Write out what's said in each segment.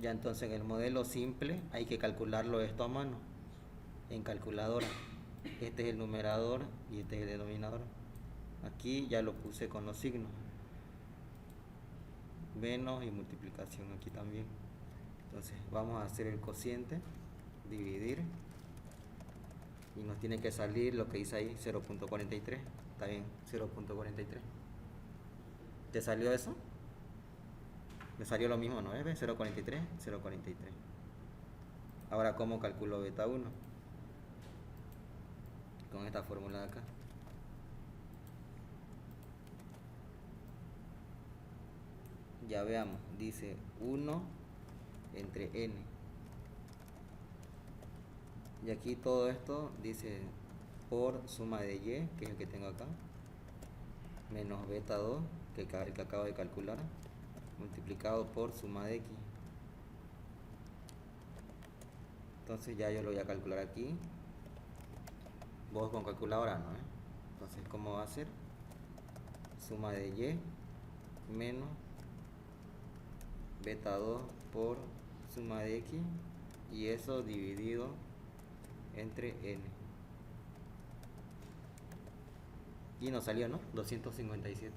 Ya entonces en el modelo simple hay que calcularlo esto a mano, en calculadora. Este es el numerador y este es el denominador. Aquí ya lo puse con los signos. Menos y multiplicación aquí también. Entonces vamos a hacer el cociente, dividir, y nos tiene que salir lo que dice ahí, 0.43. Está bien, 0.43. ¿Te salió eso? Me salió lo mismo, ¿no? 0.43, 0.43. Ahora, ¿cómo calculo beta 1? Con esta fórmula de acá. Ya veamos, dice 1 entre n. Y aquí todo esto dice por suma de y, que es el que tengo acá, menos beta 2, que es el que acabo de calcular, multiplicado por suma de x. Entonces ya yo lo voy a calcular aquí. Vos con calculadora no, Entonces, ¿cómo va a ser? Suma de y menos beta 2 por suma de x, y eso dividido entre n. Y nos salió, ¿no? 257.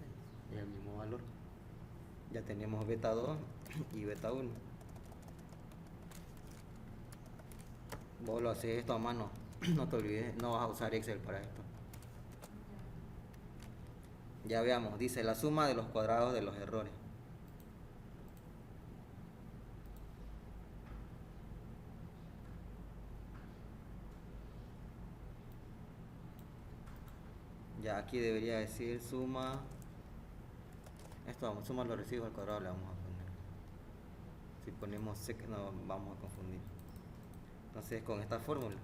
Es el mismo valor. Ya tenemos beta 2 y beta 1. Vos lo haces esto a mano. No te olvides, no vas a usar Excel para esto. Ya veamos, dice la suma de los cuadrados de los errores. Ya aquí debería decir suma. Esto vamos, suma los residuos al cuadrado, le vamos a poner. Si ponemos sec, no vamos a confundir. Entonces con esta fórmula.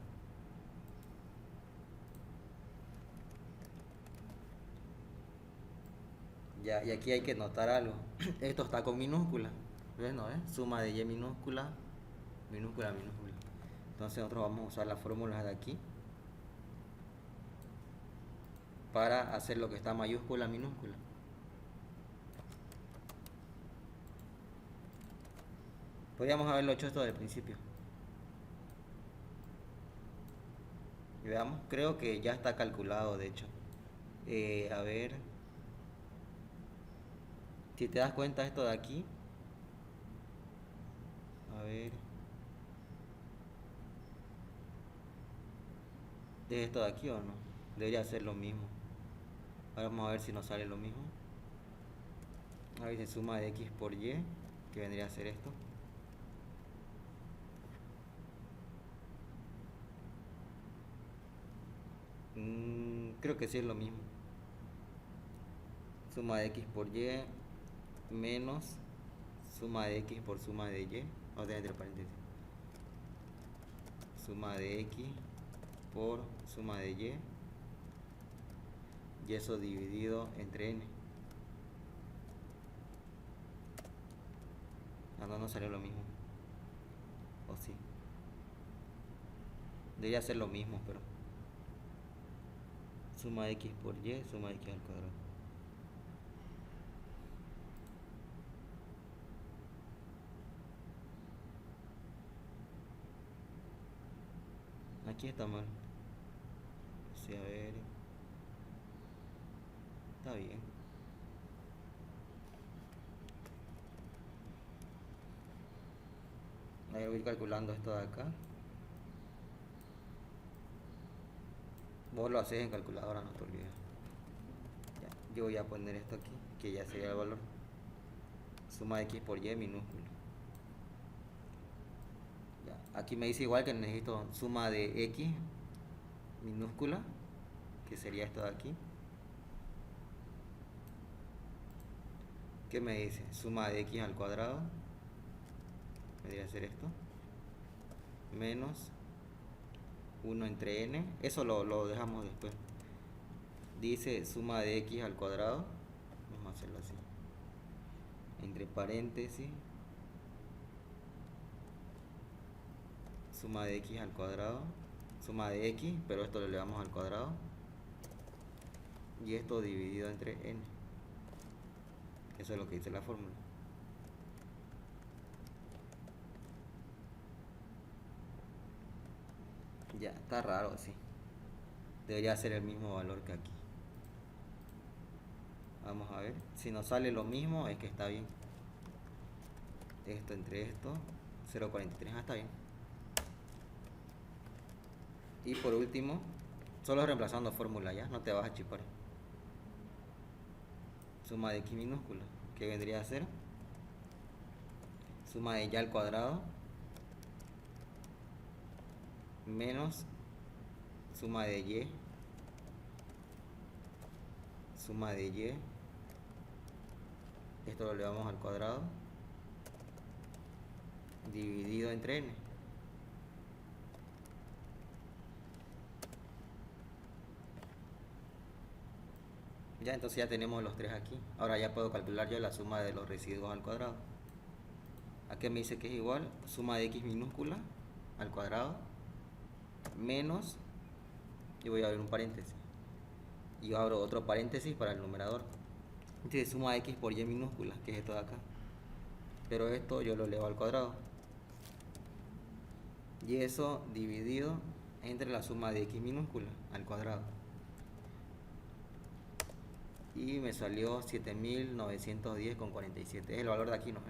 Ya, y aquí hay que notar algo. Esto está con minúscula. ¿Ves? ¿No? Suma de y minúscula, minúscula, minúscula. Entonces nosotros vamos a usar las fórmulas de aquí para hacer lo que está mayúscula, minúscula. Podríamos haberlo hecho esto del principio. Y veamos, creo que ya está calculado, de hecho. A ver, si te das cuenta esto de aquí, a ver, ¿es esto de aquí o no? Debería ser lo mismo. Ahora vamos a ver si nos sale lo mismo. Ahora dice suma de x por y, que vendría a ser esto. Creo que sí es lo mismo. Suma de x por y menos suma de x por suma de y. Vamos a tener entre paréntesis. Suma de x por suma de y eso dividido entre n. No nos salió lo mismo. O sí. Debería ser lo mismo, pero suma de x por y, suma de x al cuadrado. Aquí está mal. Sí, a ver. Está bien. Ahí voy calculando esto de acá. Vos lo haces en calculadora, no te olvides. Ya, yo voy a poner esto aquí, que ya sería el valor. Suma de x por y minúscula. Ya, aquí me dice igual que necesito suma de x minúscula, que sería esto de aquí. ¿Qué me dice? Suma de x al cuadrado, debería ser esto, menos 1 entre n, eso lo dejamos después. Dice suma de x al cuadrado, vamos a hacerlo así, entre paréntesis, suma de x al cuadrado, suma de x, pero esto lo elevamos al cuadrado, y esto dividido entre n. Eso es lo que dice la fórmula. Ya, está raro así. Debería ser el mismo valor que aquí. Vamos a ver. Si nos sale lo mismo, es que está bien. Esto entre esto, 0,43, está bien. Y por último, solo reemplazando fórmula ya, no te vas a chipar. Suma de x minúscula, que vendría a ser suma de y al cuadrado menos suma de y, suma de y, esto lo elevamos al cuadrado, dividido entre n. Ya, entonces ya tenemos los tres aquí. Ahora ya puedo calcular yo la suma de los residuos al cuadrado. Aquí me dice que es igual suma de x minúscula al cuadrado menos, y voy a abrir un paréntesis, y abro otro paréntesis para el numerador. Entonces suma de x por y minúscula, que es esto de acá, pero esto yo lo elevo al cuadrado, y eso dividido entre la suma de x minúscula al cuadrado, y me salió 7910,47. Es el valor de aquí, ¿no?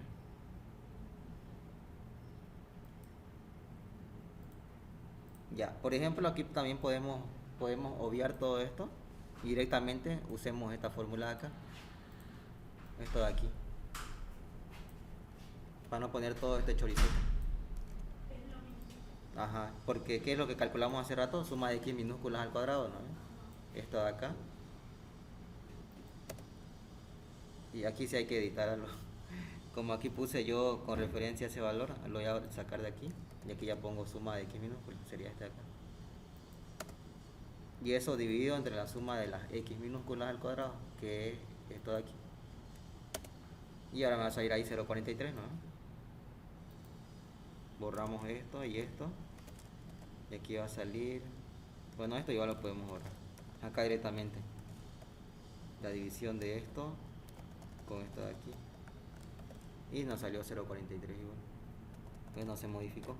Ya, por ejemplo, aquí también podemos obviar todo esto y directamente usemos esta fórmula de acá, esto de aquí, para no poner todo este chorizo. Ajá, porque ¿qué es lo que calculamos hace rato? Suma de x minúsculas al cuadrado, ¿no? Esto de acá. Y aquí sí hay que editarlo. Como aquí puse yo con referencia a ese valor, lo voy a sacar de aquí. Y aquí ya pongo suma de x minúsculas, sería este de acá. Y eso dividido entre la suma de las x minúsculas al cuadrado, que es esto de aquí. Y ahora me va a salir ahí 0,43, ¿no? Borramos esto y esto. Y aquí va a salir... Bueno, esto igual lo podemos borrar. Acá directamente. La división de esto con esto de aquí. Y nos salió 0,43 igual. Entonces no se modificó.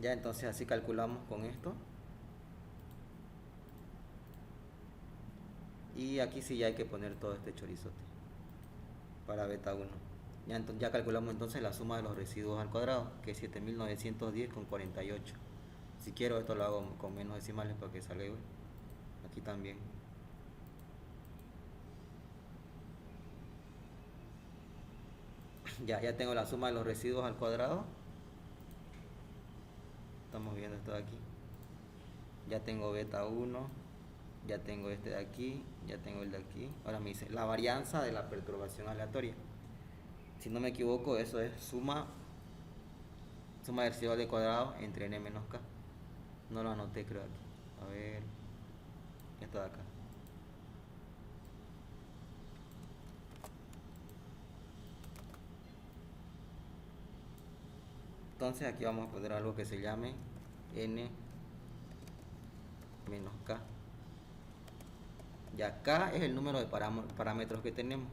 Ya, entonces así calculamos con esto. Y aquí sí ya hay que poner todo este chorizote para beta 1. Ya calculamos entonces la suma de los residuos al cuadrado, que es 7910,48. Si quiero esto lo hago con menos decimales para que salga igual. Aquí también. Ya tengo la suma de los residuos al cuadrado. Estamos viendo esto de aquí. Ya tengo beta 1. Ya tengo este de aquí. Ya tengo el de aquí. Ahora me dice la varianza de la perturbación aleatoria. Si no me equivoco, eso es suma de residuos de cuadrado entre n menos k. No lo anoté, creo, aquí. A ver. Esto de acá. Entonces aquí vamos a poner algo que se llame n menos k. Ya k es el número de parámetros que tenemos.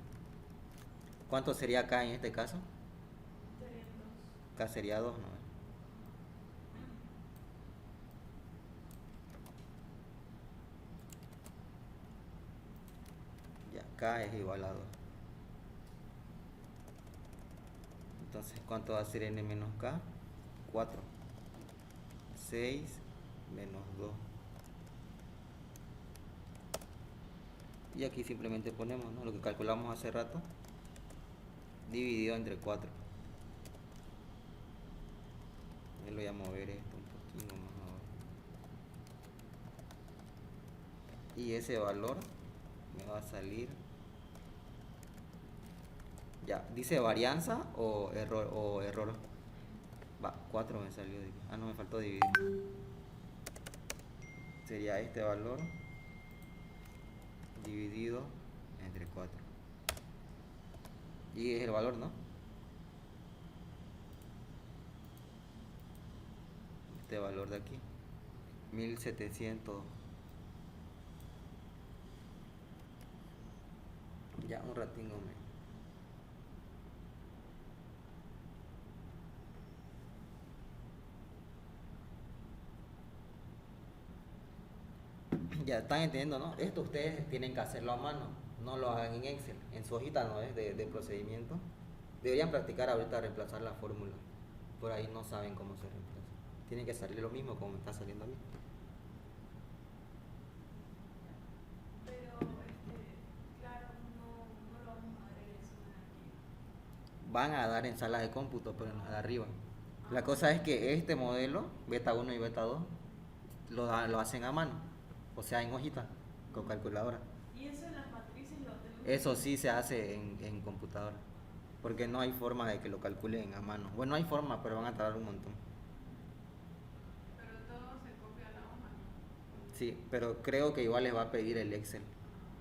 ¿Cuánto sería k en este caso? K sería 2, ¿no? Ya, k es igual a 2. Entonces, ¿cuánto va a ser n menos k? 4. 6 menos 2. Y aquí simplemente ponemos, ¿no?, lo que calculamos hace rato, dividido entre 4. Yo lo voy a mover esto un poquito más abajo. Y ese valor me va a salir... Ya, ¿dice varianza o error? Va, 4 me salió. Ah, no, me faltó dividir. Sería este valor dividido entre 4. Y es el valor, ¿no? Este valor de aquí. 1700. Ya un ratingo Ya están entendiendo, ¿no? Esto ustedes tienen que hacerlo a mano, no lo hagan en Excel, en su hojita no es de procedimiento. Deberían practicar ahorita reemplazar la fórmula, por ahí no saben cómo se reemplaza. Tiene que salir lo mismo como me está saliendo a mí. Pero, claro, no lo vamos a dar el examen aquí. Van a dar en salas de cómputo, pero en la de arriba. La Ah, cosa es que este modelo, beta 1 y beta 2, lo hacen a mano, o sea, en hojita, con calculadora. y eso en las matrices lo tenemos que Eso hacer. sí se hace en computadora, porque no hay forma de que lo calculen a mano. Bueno, no hay forma, pero van a tardar un montón. Pero todo se copia a la hoja, ¿no? Sí, pero creo que igual les va a pedir el Excel,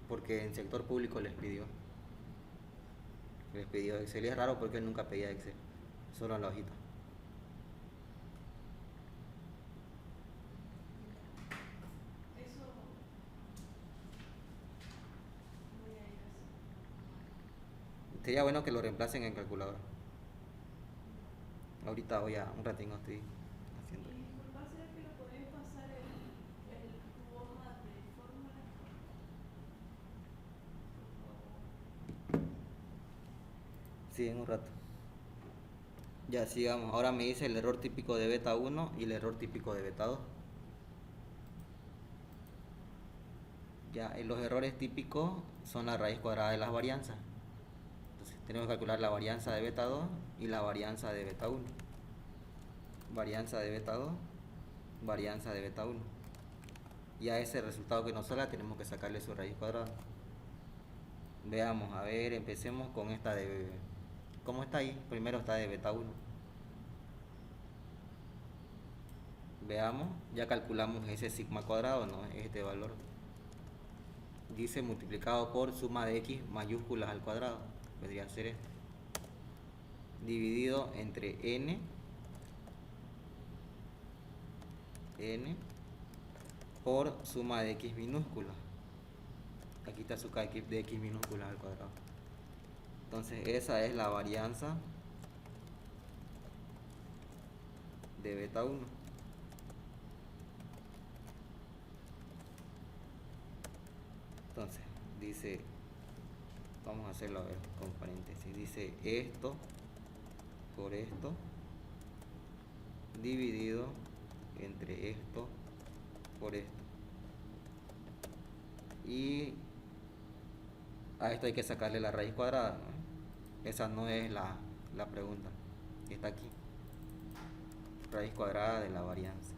porque en sector público les pidió Excel. Y es raro porque él nunca pedía Excel, solo en la hojita. Eso voy a ir a hacer. Sería bueno que lo reemplacen en calculadora. Ahorita voy a un ratingo estoy haciendo. Y disculpa, ¿será que lo podés pasar tu hoja de fórmulas? Por favor. Sí, en un rato. Ya sigamos. Ahora me dice el error típico de beta 1 y el error típico de beta 2. Ya, los errores típicos son la raíz cuadrada de las varianzas. Entonces tenemos que calcular la varianza de beta 2 y la varianza de beta 1. Varianza de beta 2, varianza de beta 1. Y a ese resultado que nos salga tenemos que sacarle su raíz cuadrada. Veamos, a ver, empecemos con esta de... ¿Cómo está ahí? Primero está de beta 1. Veamos, ya calculamos ese sigma cuadrado, ¿no? Este valor. Dice multiplicado por suma de x mayúsculas al cuadrado. Podría ser esto. Dividido entre n por suma de x minúsculas. Aquí está su de x minúsculas al cuadrado. Entonces esa es la varianza de beta 1. Entonces dice, vamos a hacerlo a ver con paréntesis, dice esto por esto dividido entre esto por esto. Y a esto hay que sacarle la raíz cuadrada, ¿no? Esa no es la pregunta, está aquí. Raíz cuadrada de la varianza.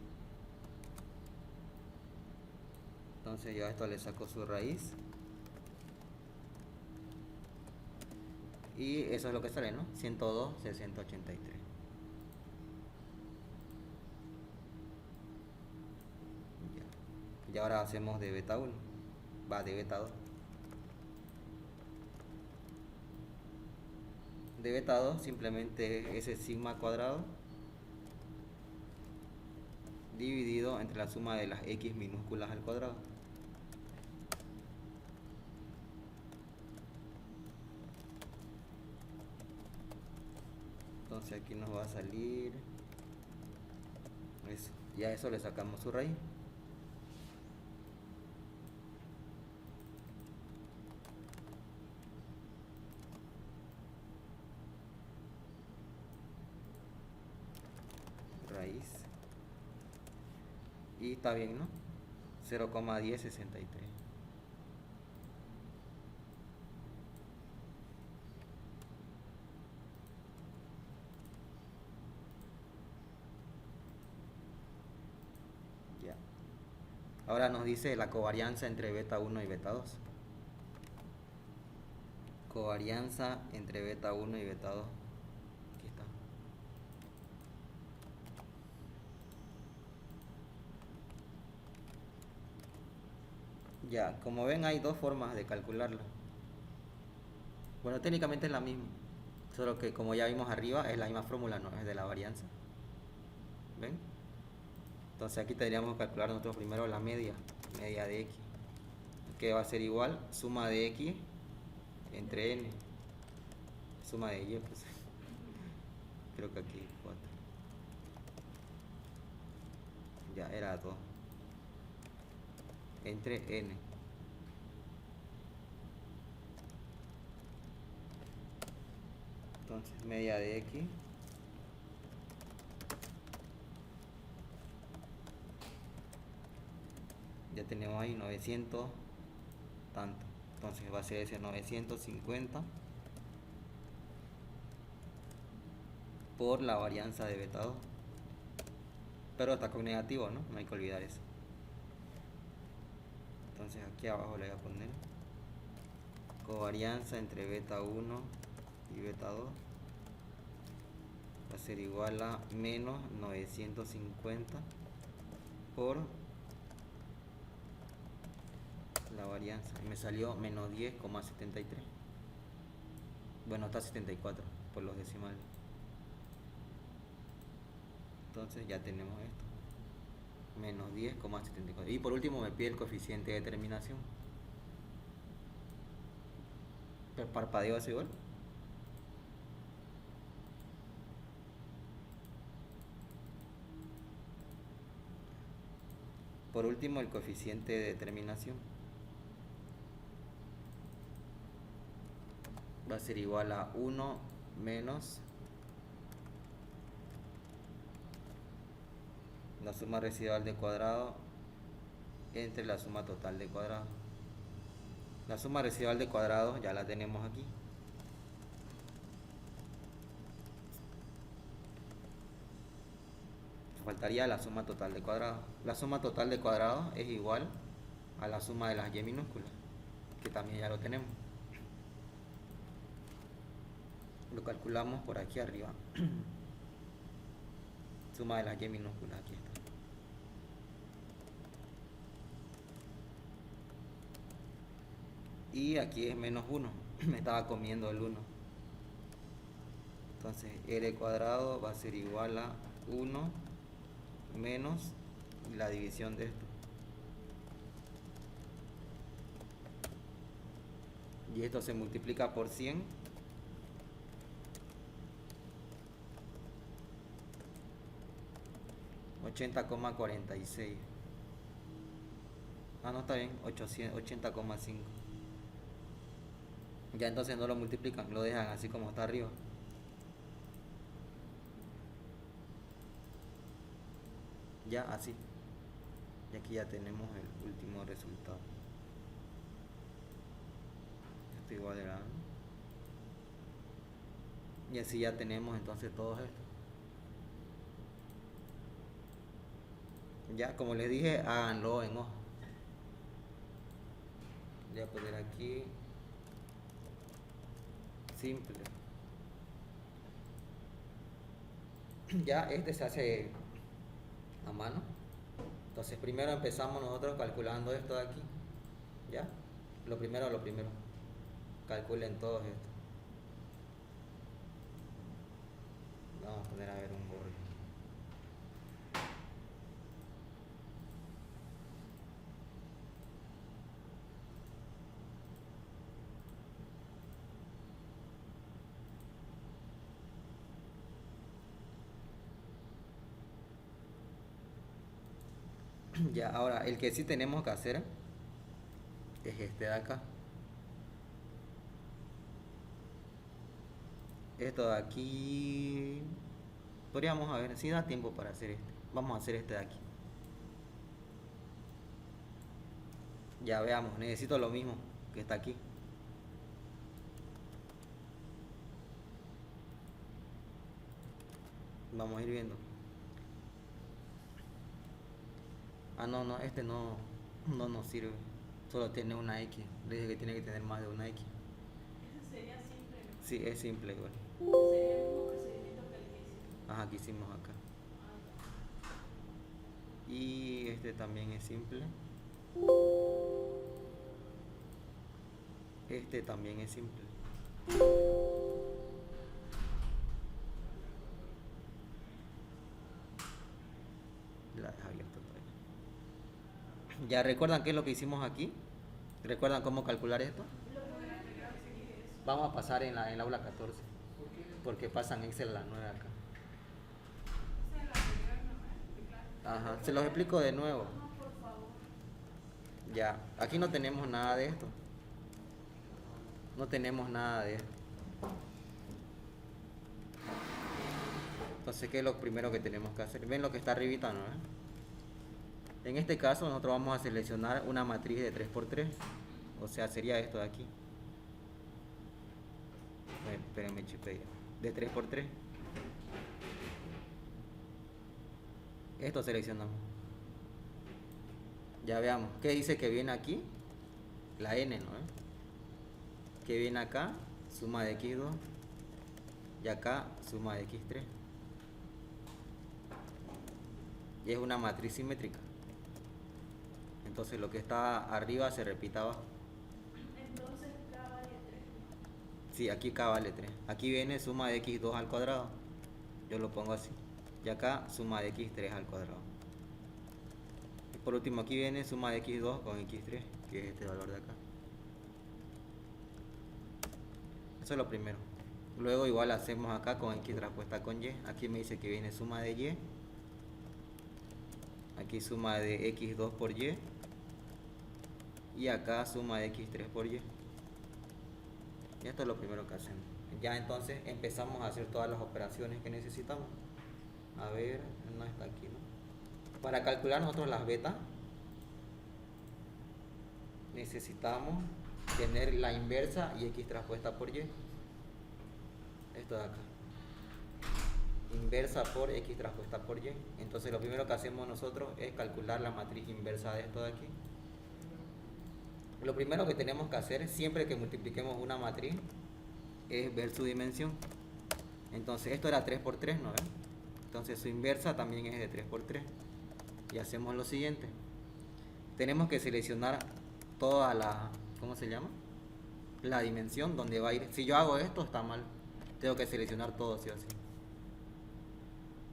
Entonces yo a esto le saco su raíz. Y eso es lo que sale, ¿no? 102,683. Ya. Y ahora hacemos de beta 1. Va de beta 2. De beta 2 simplemente ese sigma cuadrado dividido entre la suma de las x minúsculas al cuadrado. Entonces aquí nos va a salir eso. Y a eso le sacamos su raíz. Raíz. Y está bien, ¿no? 0,1063. Ya. Ahora nos dice la covarianza entre beta 1 y beta 2. Covarianza entre beta 1 y beta 2. Aquí está. Ya, como ven hay dos formas de calcularlo. Bueno, técnicamente es la misma, solo que como ya vimos arriba es la misma fórmula, no es de la varianza. ¿Ven? Entonces aquí tendríamos que calcular nosotros primero la media de x, que va a ser igual suma de x entre n, suma de y, pues. Creo que aquí 4. Ya era 2. Entre n. Entonces, media de x ya tenemos ahí 900 tanto. Entonces va a ser ese 950 por la varianza de beta 2. Pero está con negativo, ¿no? No hay que olvidar eso. Entonces aquí abajo le voy a poner covarianza entre beta 1 y beta 2 va a ser igual a menos 950 por la varianza. Y me salió menos 10,73. Bueno, está 74 por los decimales. Entonces ya tenemos esto. Menos 10,74. Y por último me pide el coeficiente de terminación. ¿El parpadeo es igual? Por último el coeficiente de determinación va a ser igual a 1 menos la suma residual de cuadrado entre la suma total de cuadrado. La suma residual de cuadrado ya la tenemos aquí. Faltaría la suma total de cuadrado. La suma total de cuadrado es igual a la suma de las y minúsculas, que también ya lo tenemos. Lo calculamos por aquí arriba. Suma de las y minúsculas, aquí está. Y aquí es menos 1. Me estaba comiendo el 1. Entonces r cuadrado va a ser igual a 1 menos la división de esto. Y esto se multiplica por 100. $80,46. Ah, no, está bien, 80,5. Ya entonces no lo multiplican, lo dejan así como está arriba. Ya así. Y aquí ya tenemos el último resultado. Esto igual era. Y así ya tenemos entonces todo esto. Ya, como les dije, háganlo en hoja. Voy a poner aquí simple. Ya este se hace a mano. Entonces primero empezamos nosotros calculando esto de aquí. Ya, lo primero. Calculen todo esto. Vamos a poner a ver un borro. Ya, ahora el que sí tenemos que hacer es este de acá. Esto de aquí podríamos a ver si da tiempo para hacer este. Vamos a hacer este de aquí. Ya veamos, necesito lo mismo que está aquí. Vamos a ir viendo. Ah, no, este no nos sirve. Solo tiene una X. Le dije que tiene que tener más de una X. Ese sería simple, ¿no? Sí, es simple igual. Sería el mismo procedimiento que el que hicimos. Ajá, que hicimos acá. Ah, Y este también es simple. Este también es simple. La dejo abierta todavía. ¿Ya recuerdan qué es lo que hicimos aquí? ¿Recuerdan cómo calcular esto? lo voy a explicar si quieres. Vamos a pasar en la aula 14. Porque pasan Excel a las 9 acá. Esa es la anterior, no me explicaste. Ajá, se los explico de nuevo. Ajá, por favor. Ya, aquí no tenemos nada de esto. No tenemos nada de esto. Entonces, ¿qué es lo primero que tenemos que hacer? ¿Ven lo que está arribita, no? En este caso, nosotros vamos a seleccionar una matriz de 3×3. O sea, sería esto de aquí. Espérenme, chipé. De 3×3. Esto seleccionamos. Ya veamos. ¿Qué dice que viene aquí? La n, ¿no? Que viene acá, suma de x2. Y acá, suma de x3. Y es una matriz simétrica. Entonces lo que está arriba se repite abajo. Entonces, K vale 3. Sí, aquí K vale 3. Aquí viene suma de x2 al cuadrado. Yo lo pongo así. Y acá suma de x3 al cuadrado. Y por último aquí viene suma de x2 con x3, que es este valor de acá. Eso es lo primero. Luego igual hacemos acá con x traspuesta con y. Aquí me dice que viene suma de y. Aquí suma de x2 por y. Y acá suma de x3 por y. Y esto es lo primero que hacemos. Ya entonces empezamos a hacer todas las operaciones que necesitamos. A ver, no está aquí, ¿no? Para calcular nosotros las betas necesitamos tener la inversa y x traspuesta por y. Esto de acá. Inversa por x traspuesta por y. Entonces lo primero que hacemos nosotros es calcular la matriz inversa de esto de aquí. Lo primero que tenemos que hacer siempre que multipliquemos una matriz es ver su dimensión. Entonces esto era 3×3, ¿no? Entonces su inversa también es de 3×3. Y hacemos lo siguiente. Tenemos que seleccionar toda la, ¿cómo se llama? La dimensión donde va a ir. Si yo hago esto está mal. Tengo que seleccionar todo, sí o sí.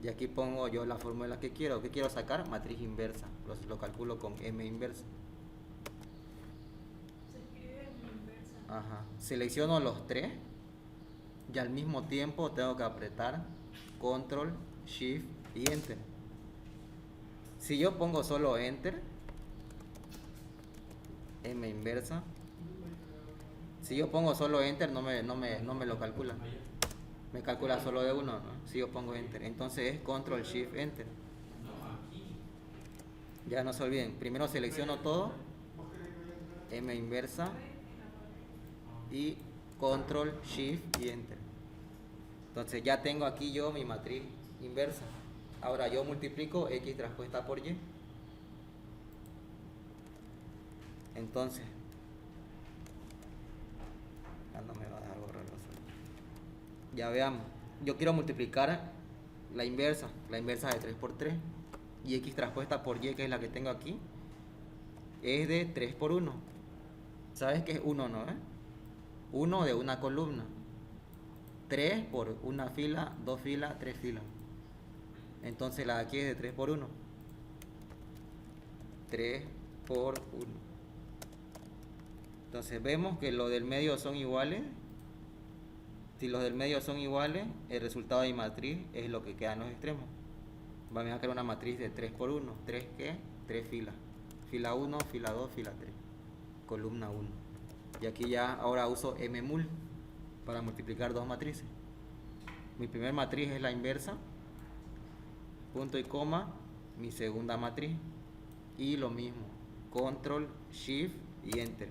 Y aquí pongo yo la fórmula que quiero. ¿Qué quiero sacar? Matriz inversa. Lo calculo con M inversa. Se escribe en inversa. Ajá. Selecciono los tres. Y al mismo tiempo tengo que apretar Control, Shift y Enter. Si yo pongo solo Enter, M inversa. Si yo pongo solo Enter no me lo calcula. Me calcula solo de uno, ¿no? Si yo pongo Enter. Entonces es Control, Shift, Enter. Ya no se olviden. Primero selecciono todo. M inversa. Y Control, Shift y Enter. Entonces ya tengo aquí yo mi matriz inversa. Ahora yo multiplico x traspuesta por y. Entonces, no me va a dejar borrarlo. Ya veamos. Yo quiero multiplicar la inversa. La inversa de 3×3. Y x traspuesta por y, que es la que tengo aquí, es de 3×1. ¿Sabes qué es 1, no? 1 de una columna. 3 por una fila, 2 filas, 3 filas. Entonces la de aquí es de 3×1. 3×1. Entonces vemos que los del medio son iguales. Si los del medio son iguales, el resultado de mi matriz es lo que queda en los extremos. Vamos a crear una matriz de 3×1. 3 ¿qué? 3 filas. Fila 1, fila 2, fila 3. Columna 1. Y aquí ya ahora uso mmul para multiplicar dos matrices. Mi primer matriz es la inversa, punto y coma, mi segunda matriz. Y lo mismo, Control, Shift y Enter.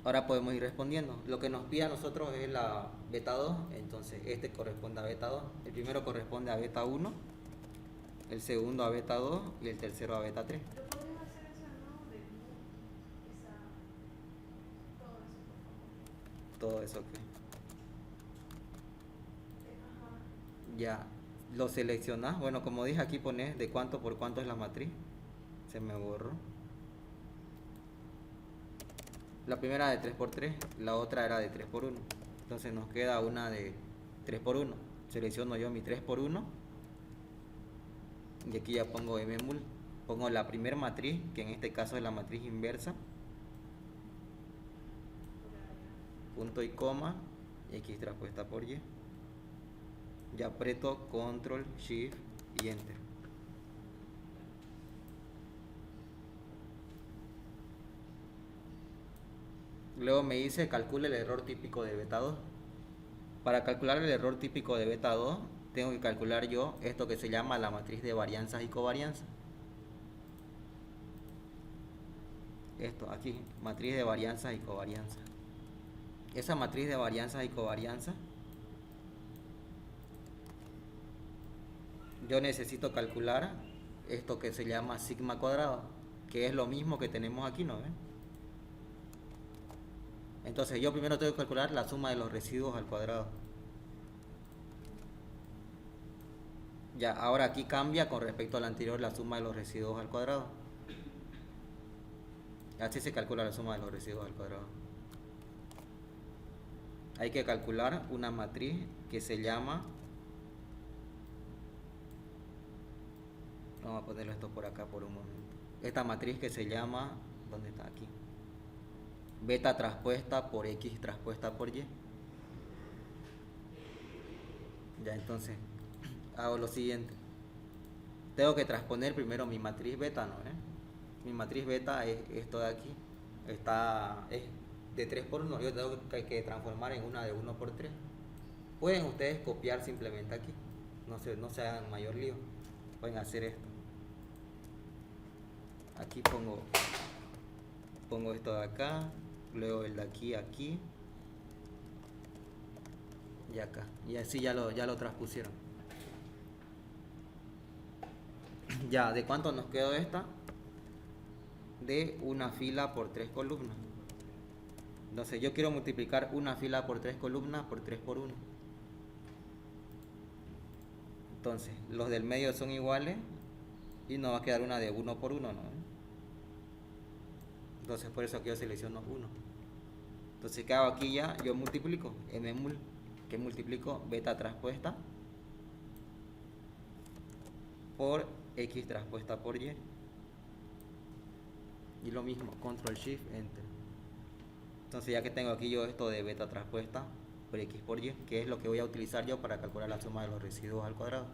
Ahora podemos ir respondiendo. Lo que nos pide a nosotros es la beta 2, entonces este corresponde a beta 2. El primero corresponde a beta 1, el segundo a beta 2 y el tercero a beta 3. ¿Lo podemos hacer eso, no? De esa, todo eso, por favor. Todo eso que Ajá. ya lo seleccionas. Bueno, como dije, aquí pones de cuánto por cuánto es la matriz. Se me borró. La primera de 3×3, la otra era de 3×1. Entonces nos queda una de 3×1. Selecciono yo mi 3×1. Y aquí ya pongo mmul. Pongo la primera matriz, que en este caso es la matriz inversa. punto y coma, X traspuesta por Y. Y aprieto Control, Shift y Enter. Luego me dice calcule el error típico de beta 2. Para calcular el error típico de beta 2, tengo que calcular yo esto que se llama la matriz de varianzas y covarianzas. Esto aquí, matriz de varianzas y covarianzas. Esa matriz de varianzas y covarianzas, yo necesito calcular esto que se llama sigma cuadrado, que es lo mismo que tenemos aquí, ¿no ven? Entonces yo primero tengo que calcular la suma de los residuos al cuadrado. Ya, ahora aquí cambia con respecto al anterior la suma de los residuos al cuadrado. Así se calcula la suma de los residuos al cuadrado. Hay que calcular una matriz que se llama... Vamos a ponerlo esto por acá por un momento. Esta matriz que se llama... ¿Dónde está? Aquí. Beta traspuesta por X traspuesta por Y. Ya, entonces hago lo siguiente. Tengo que transponer primero mi matriz beta, ¿no? Mi matriz beta es esto de aquí. Es de 3 por 1. Yo tengo que transformar en una de 1 por 3. Pueden ustedes copiar simplemente aquí. No se hagan mayor lío. Pueden hacer esto. Aquí pongo esto de acá. Luego el de aquí, aquí. Y acá. Y así ya lo transpusieron. Ya, ¿de cuánto nos quedó esta? De una fila por 3 columnas. Entonces yo quiero multiplicar una fila por 3 columnas por 3 por 1. Entonces los del medio son iguales y nos va a quedar una de 1 por 1, ¿no? Entonces por eso aquí yo selecciono 1. Entonces ¿qué hago aquí ya? Yo multiplico mmul, que multiplico beta traspuesta por X traspuesta por Y. Y lo mismo, Control Shift Enter. Entonces ya que tengo aquí yo esto de beta traspuesta por X por Y, que es lo que voy a utilizar yo para calcular la suma de los residuos al cuadrado.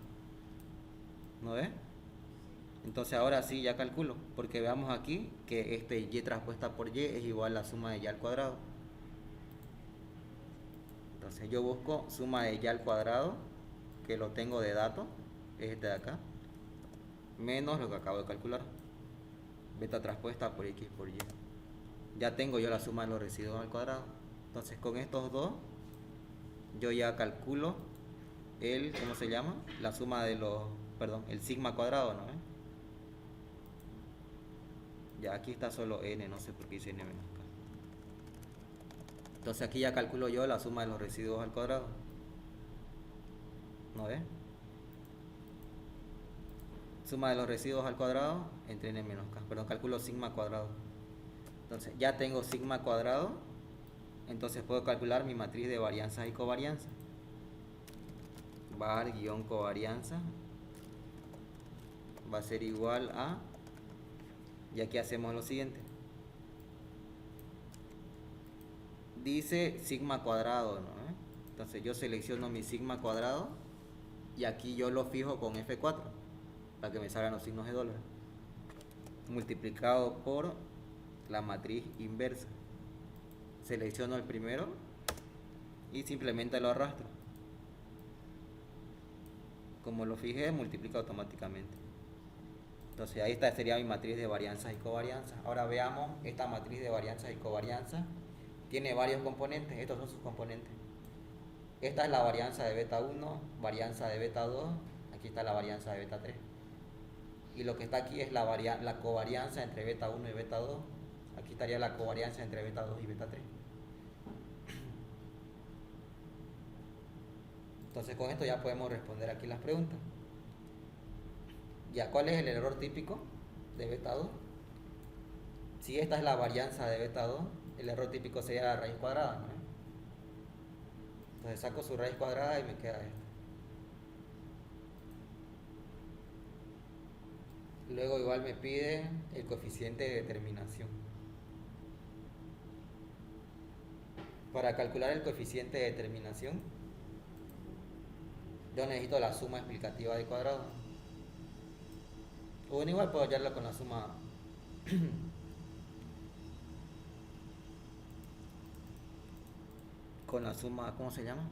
¿No ves? Entonces ahora sí ya calculo, porque veamos aquí que este Y traspuesta por Y es igual a la suma de Y al cuadrado. Entonces yo busco suma de Y al cuadrado, que lo tengo de dato, es este de acá, menos lo que acabo de calcular, beta traspuesta por X por Y. Ya tengo yo la suma de los residuos al cuadrado. Entonces con estos dos yo ya calculo ¿cómo se llama? La suma de los, perdón, el sigma cuadrado, ¿no? Ya aquí está solo n, no sé por qué hice n menos k. Entonces aquí ya calculo yo la suma de los residuos al cuadrado. ¿No ves? Suma de los residuos al cuadrado entre n menos k. Perdón, calculo sigma cuadrado. Entonces ya tengo sigma cuadrado. Entonces puedo calcular mi matriz de varianzas y covarianzas. Var-covarianza va a ser igual a... Y aquí hacemos lo siguiente. Dice sigma cuadrado, ¿no? Entonces yo selecciono mi sigma cuadrado y aquí yo lo fijo con F4 para que me salgan los signos de dólar, multiplicado por la matriz inversa. Selecciono el primero y simplemente lo arrastro. Como lo fijé, multiplica automáticamente. Entonces ahí esta sería mi matriz de varianzas y covarianzas. Ahora veamos esta matriz de varianzas y covarianzas. Tiene varios componentes, estos son sus componentes. Esta es la varianza de beta 1, varianza de beta 2, aquí está la varianza de beta 3. Y lo que está aquí es la covarianza entre beta 1 y beta 2. Aquí estaría la covarianza entre beta 2 y beta 3. Entonces con esto ya podemos responder aquí las preguntas. Ya, ¿cuál es el error típico de beta 2? Si esta es la varianza de beta 2, el error típico sería la raíz cuadrada, ¿no? Entonces saco su raíz cuadrada y me queda esto. Luego igual me pide el coeficiente de determinación. Para calcular el coeficiente de determinación, yo necesito la suma explicativa de cuadrado. O bueno, igual puedo hallarla con la suma con la suma, ¿cómo se llama?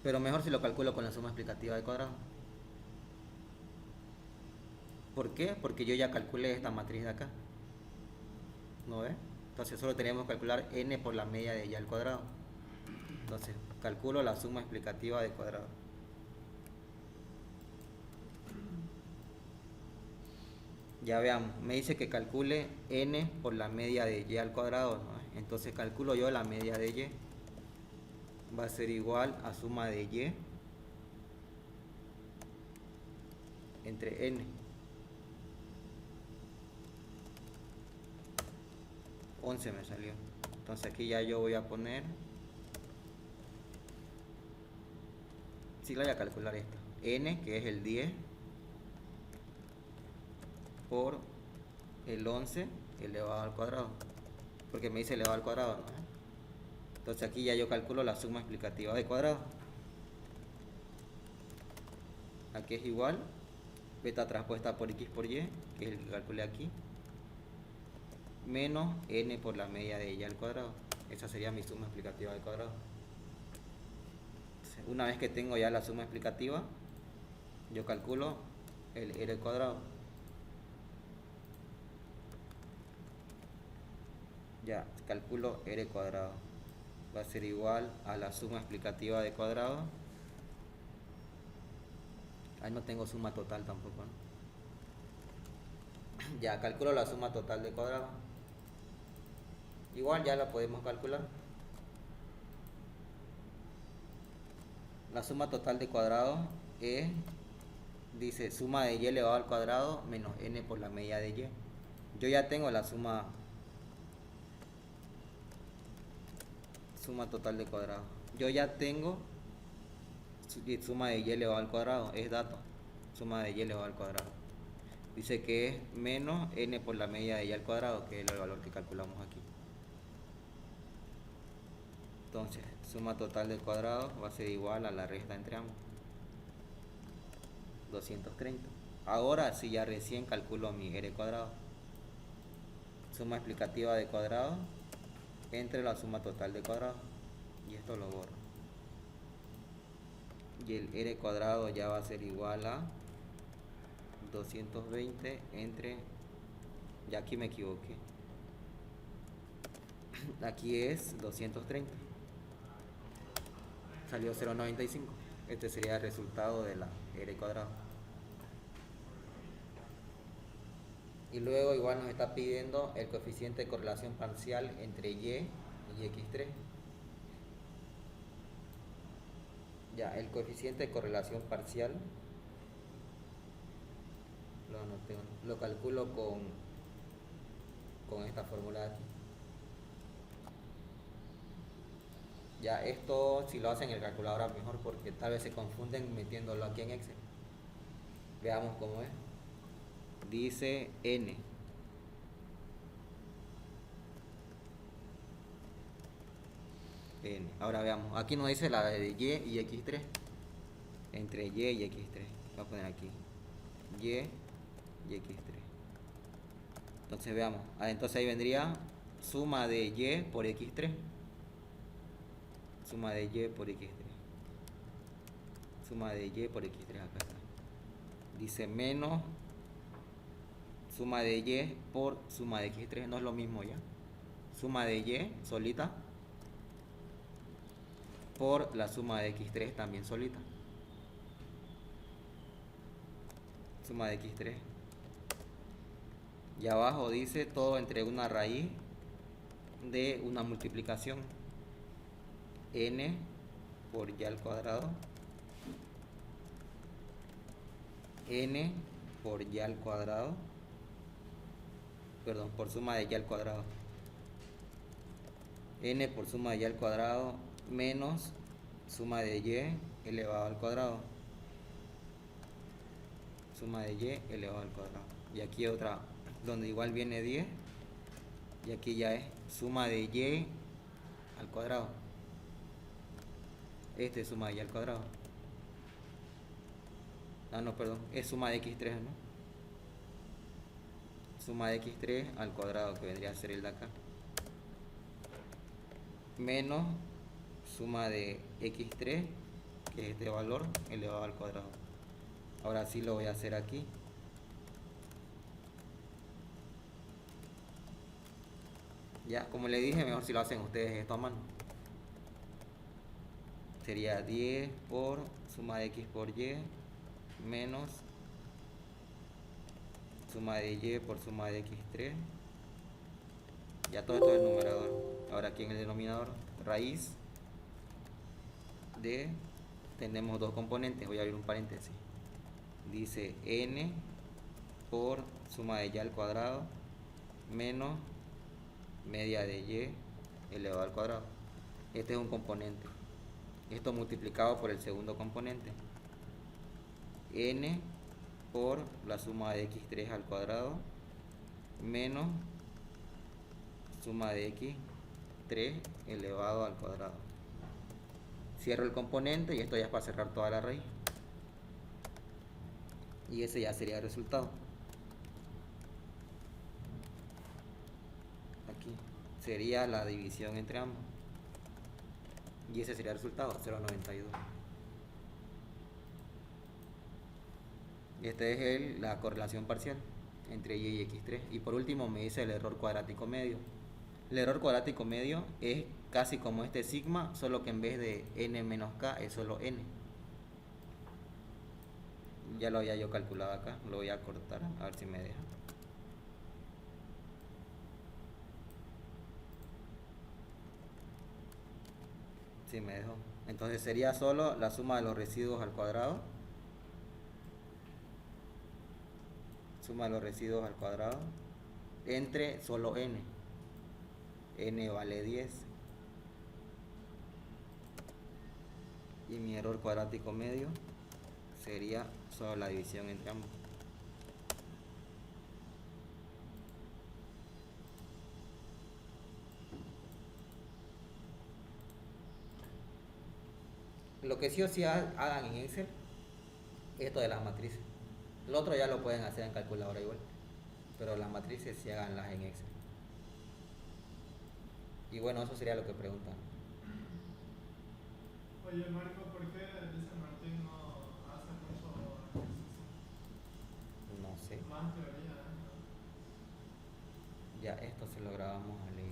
Pero mejor si lo calculo con la suma explicativa de cuadrado. ¿Por qué? Porque yo ya calculé esta matriz de acá. ¿No ve? Entonces solo tenemos que calcular n por la media de y al cuadrado. Entonces calculo la suma explicativa de cuadrado. Ya veamos, me dice que calcule n por la media de y al cuadrado, ¿no? Entonces calculo yo la media de y. Va a ser igual a suma de y entre n. 11 me salió. Entonces aquí ya yo voy a poner, si la voy a calcular esto, n, que es el 10 por el 11 elevado al cuadrado, porque me dice elevado al cuadrado, ¿no? Entonces aquí ya yo calculo la suma explicativa de cuadrado. Aquí es igual beta transpuesta por x por y, que es el que calculé aquí, menos n por la media de y al cuadrado. Esa sería mi suma explicativa de cuadrado. Entonces, una vez que tengo ya la suma explicativa, yo calculo el r cuadrado. Ya calculo r cuadrado. Va a ser igual a la suma explicativa de cuadrado. Ahí no tengo suma total tampoco, ¿no? Ya calculo la suma total de cuadrado. Igual ya la podemos calcular. La suma total de cuadrado es, dice, suma de y elevado al cuadrado menos n por la media de y. Yo ya tengo la suma total de cuadrado. Yo ya tengo suma de y elevado al cuadrado, es dato. Suma de y elevado al cuadrado. Dice que es menos n por la media de y al cuadrado, que es el valor que calculamos aquí. Entonces, suma total del cuadrado va a ser igual a la resta entre ambos. 230. Ahora sí ya recién calculo mi r cuadrado. Suma explicativa de cuadrado entre la suma total de cuadrado. Y esto lo borro. Y el r cuadrado ya va a ser igual a 220 entre... Ya aquí me equivoqué. Aquí es 230. Salió 0.95. Este sería el resultado de la r cuadrado. Y luego igual nos está pidiendo el coeficiente de correlación parcial entre y x3. Ya, el coeficiente de correlación parcial lo calculo con esta fórmula de aquí. Ya, esto si lo hacen en el calculador mejor, porque tal vez se confunden metiéndolo aquí en Excel. Veamos cómo es. Dice n. Ahora veamos. Aquí nos dice la de y x3. Entre y x3. Voy a poner aquí. Y x3. Entonces veamos. Entonces ahí vendría suma de y por x3. Suma de y por x3. Suma de y por x3 acá está. Dice menos suma de y por suma de x3. No es lo mismo ya. Suma de y solita por la suma de x3 también solita. Suma de x3. Y abajo dice todo entre una raíz de una multiplicación. N por y al cuadrado. N por y al cuadrado. Perdón, por suma de y al cuadrado. N por suma de y al cuadrado menos suma de y elevado al cuadrado. Suma de y elevado al cuadrado. Y aquí otra donde igual viene 10 Y aquí ya es suma de y al cuadrado. Este es suma de y al cuadrado. Ah, no, perdón. Es suma de x3, ¿no? Suma de x3 al cuadrado, que vendría a ser el de acá. Menos suma de x3, que es este valor, elevado al cuadrado. Ahora sí lo voy a hacer aquí. Ya, como le dije, mejor si lo hacen ustedes esto a mano. Sería 10 por suma de x por y menos suma de y por suma de x3. Ya todo esto es el numerador. Ahora aquí en el denominador, raíz de, tenemos dos componentes, voy a abrir un paréntesis. Dice n por suma de y al cuadrado menos media de y elevado al cuadrado. Este es un componente. Esto multiplicado por el segundo componente. N por la suma de x3 al cuadrado menos suma de x3 elevado al cuadrado. Cierro el componente y esto ya es para cerrar toda la raíz. Y ese ya sería el resultado. Aquí sería la división entre ambos. Y ese sería el resultado, 0,92. Esta es la correlación parcial entre y x3. Y por último me dice el error cuadrático medio. El error cuadrático medio es casi como este sigma, solo que en vez de n menos k es solo n. Ya lo había yo calculado acá, lo voy a cortar a ver si me deja. Sí, me dejó. Entonces sería solo la suma de los residuos al cuadrado. Suma de los residuos al cuadrado entre solo n. N vale 10. Y mi error cuadrático medio sería solo la división entre ambos. Lo que sí o sí hagan en Excel es esto de las matrices. Lo otro ya lo pueden hacer en calculadora igual, pero las matrices sí háganlas en Excel. Y bueno, eso sería lo que preguntan. Oye, Marco, ¿por qué dice Martín no hace mucho ejercicio? No sé. Más teoría, ¿eh? Ya esto se lo grabamos a leer.